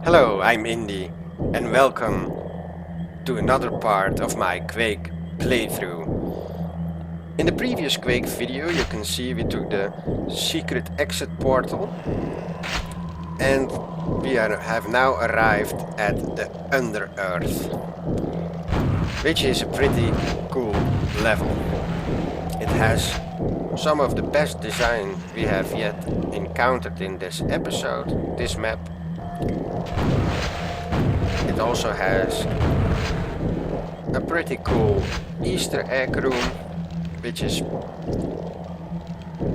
Hello, I'm Indy, and welcome to another part of my Quake playthrough. In the previous Quake video you can see we took the secret exit portal and we have now arrived at the Underearth, which is a pretty cool level. It has some of the best design we have yet encountered in this episode, this map. It also has a pretty cool Easter egg room, which is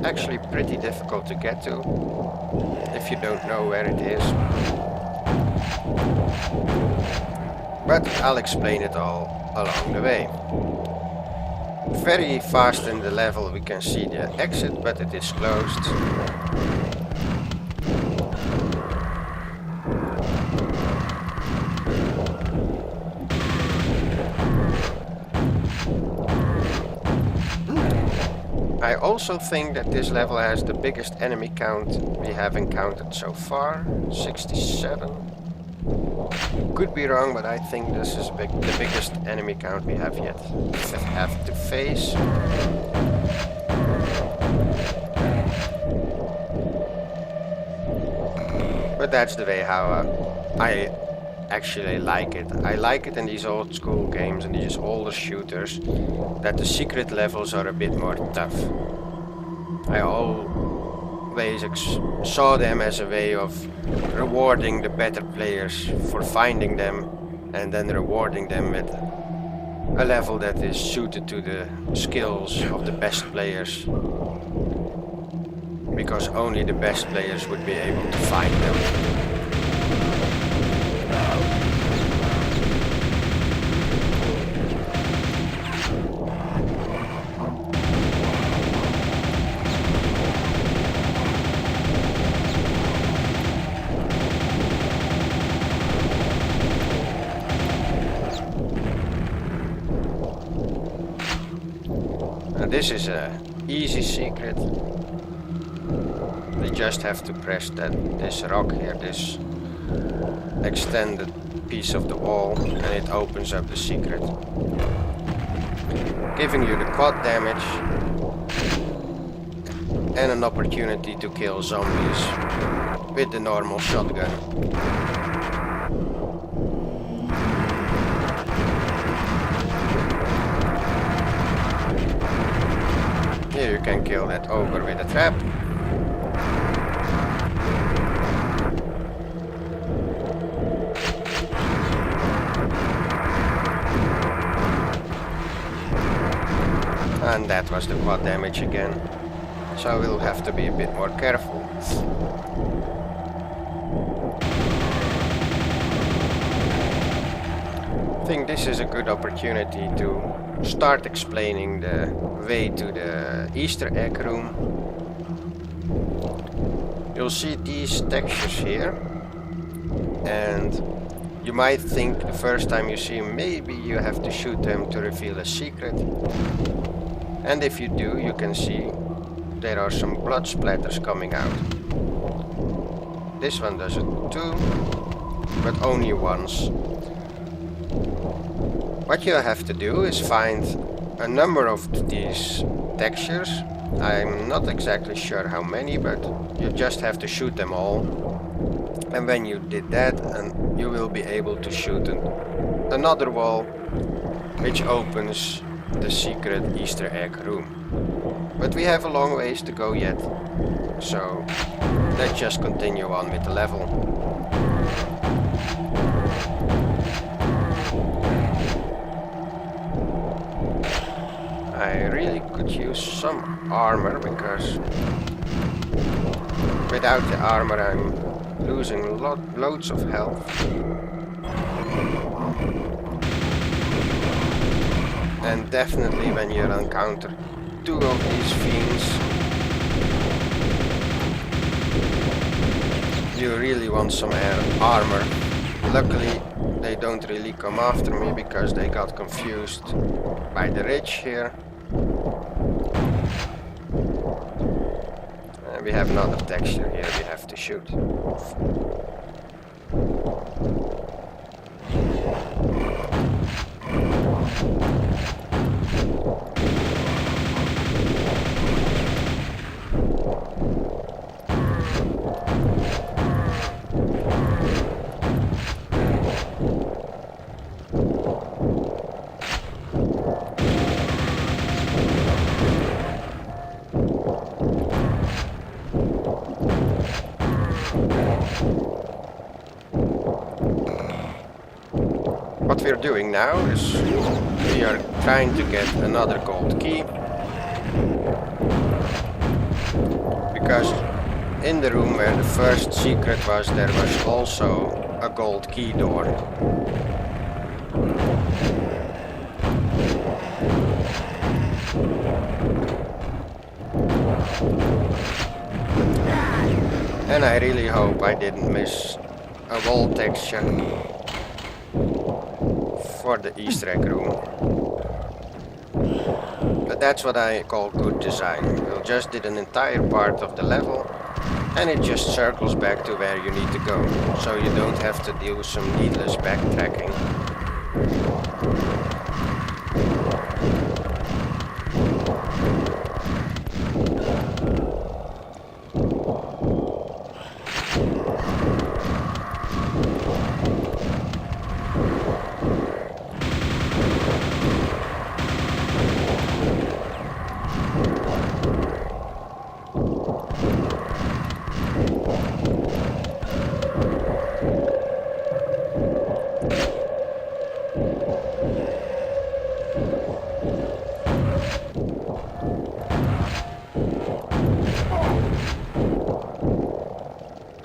actually pretty difficult to get to if you don't know where it is. But I'll explain it all along the way. Very fast in the level we can see the exit, but it is closed. I also think that this level has the biggest enemy count we have encountered so far, 67. Could be wrong, but I think this is the biggest enemy count we have yet have to face. But that's the way how I actually like it. I like it in these old school games and these older shooters that the secret levels are a bit more tough. I always saw them as a way of rewarding the better players for finding them and then rewarding them with a level that is suited to the skills of the best players, because only the best players would be able to find them. This is a easy secret. We just have to press this rock here, this extended piece of the wall, and it opens up the secret, giving you the quad damage and an opportunity to kill zombies with the normal shotgun. Here you can kill that ogre with a trap. And that was the quad damage again. So we'll have to be a bit more careful. I think this is a good opportunity to start explaining the way to the Easter egg room. You'll see these textures here, and you might think the first time you see them maybe you have to shoot them to reveal a secret. And if you do, you can see there are some blood splatters coming out. This one does it too, but only once. What you have to do is find a number of these textures. I'm not exactly sure how many, but you just have to shoot them all. And when you did that, and you will be able to shoot another wall, which opens the secret Easter egg room. But we have a long ways to go yet, so let's just continue on with the level. I really could use some armor, because without the armor I'm losing loads of health. And definitely when you encounter two of these fiends, you really want some armor. Luckily they don't really come after me because they got confused by the ridge here. And we have another texture here we have to shoot. What we're doing now is we are trying to get another gold key, because in the room where the first secret was, there was also a gold key door. And I really hope I didn't miss a wall texture for the Easter egg room. But that's what I call good design. You just did an entire part of the level and it just circles back to where you need to go, so you don't have to do some needless backtracking.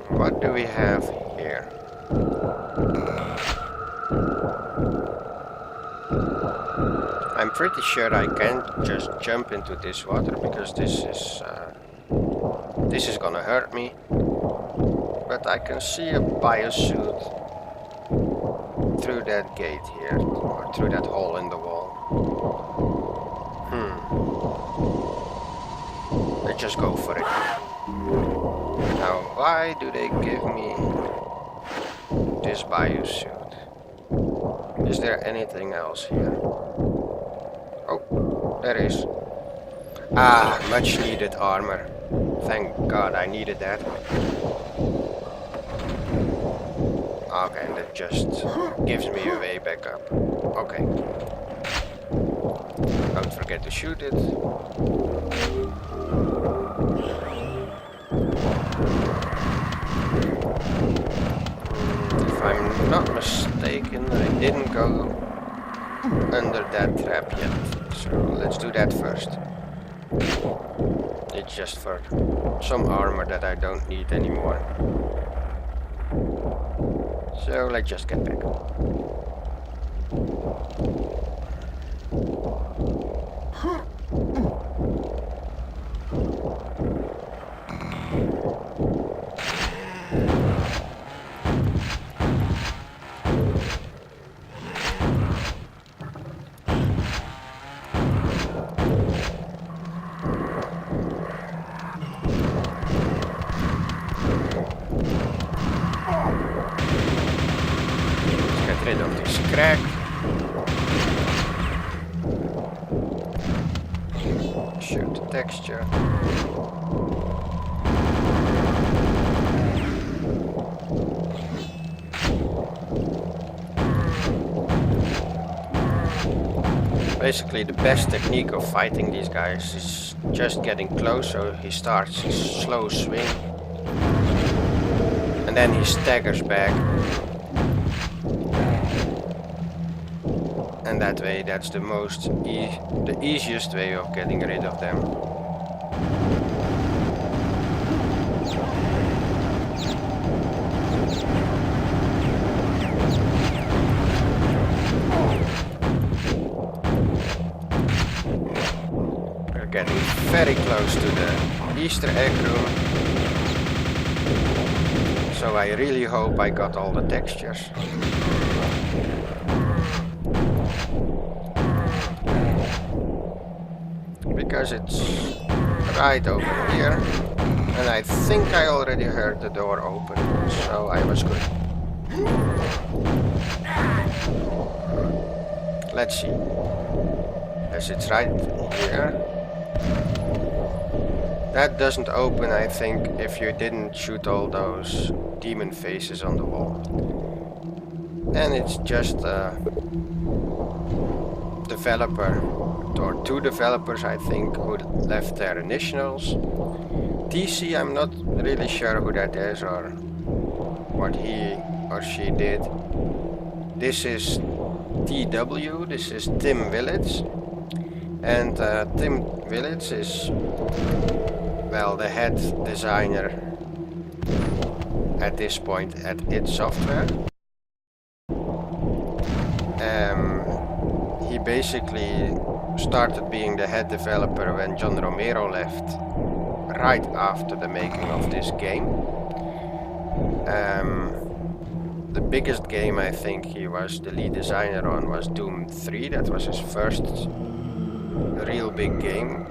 What do we have here? I'm pretty sure I can't just jump into this water because this is gonna hurt me. But I can see a biosuit through that gate here, or through that hole in the wall. Let's just go for it. Now, why do they give me this biosuit? Is there anything else here? Oh, there is. Ah, much needed armor. Thank God I needed that. Okay, that just gives me a way back up. Okay. Don't forget to shoot it. If I'm not mistaken, I didn't go under that trap yet. So let's do that first. It's just for some armor that I don't need anymore. So let's just get back. Rid of this crack. Shoot the texture. Basically, the best technique of fighting these guys is just getting close, so he starts his slow swing and then he staggers back. And that way, that's the the easiest way of getting rid of them. We're getting very close to the Easter egg room. So I really hope I got all the textures. Because it's right over here, and I think I already heard the door open, so I was good. Let's see. As it's right here. That doesn't open, I think, if you didn't shoot all those demon faces on the wall. And it's just a developer, or two developers, I think, who left their initials. TC, I'm not really sure who that is or what he or she did. This is TW, this is Tim Willits. And Tim Willits is, well, the head designer at this point at id Software. He basically started being the head developer when John Romero left, right after the making of this game. The biggest game I think he was the lead designer on was Doom 3. That was his first real big game.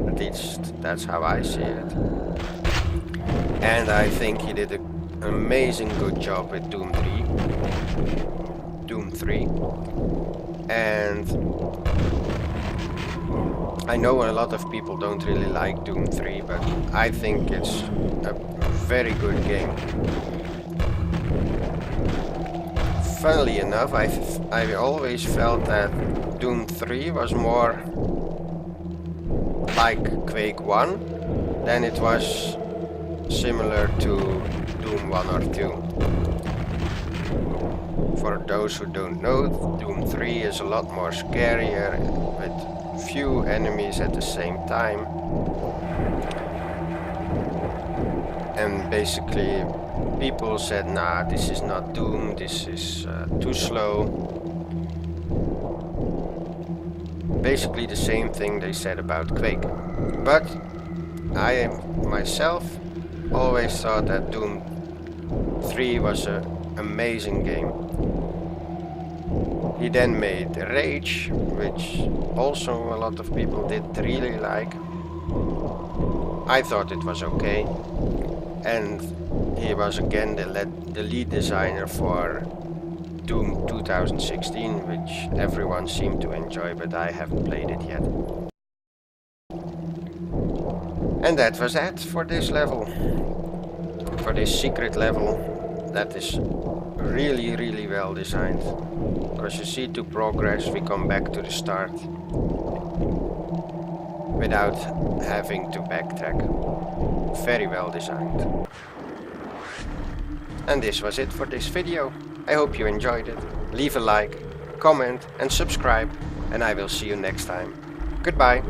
At least that's how I see it. And I think he did an amazing good job with Doom 3. And I know a lot of people don't really like Doom 3, but I think it's a very good game. Funnily enough, I always felt that Doom 3 was more like Quake 1 than it was similar to Doom 1 or 2. For those who don't know, Doom 3 is a lot more scarier, with few enemies at the same time. And basically people said, nah, this is not Doom, this is too slow. Basically the same thing they said about Quake. But I myself always thought that Doom 3 was an amazing game. He then made Rage, which also a lot of people did really like. I thought it was okay. And he was again the lead designer for Doom 2016, which everyone seemed to enjoy, but I haven't played it yet. And that was that for this level. For this secret level that is really, really well designed. Because you see, to progress we come back to the start without having to backtrack. Very well designed. And this was it for this video. I hope you enjoyed it. Leave a like, comment and subscribe, and I will see you next time. Goodbye.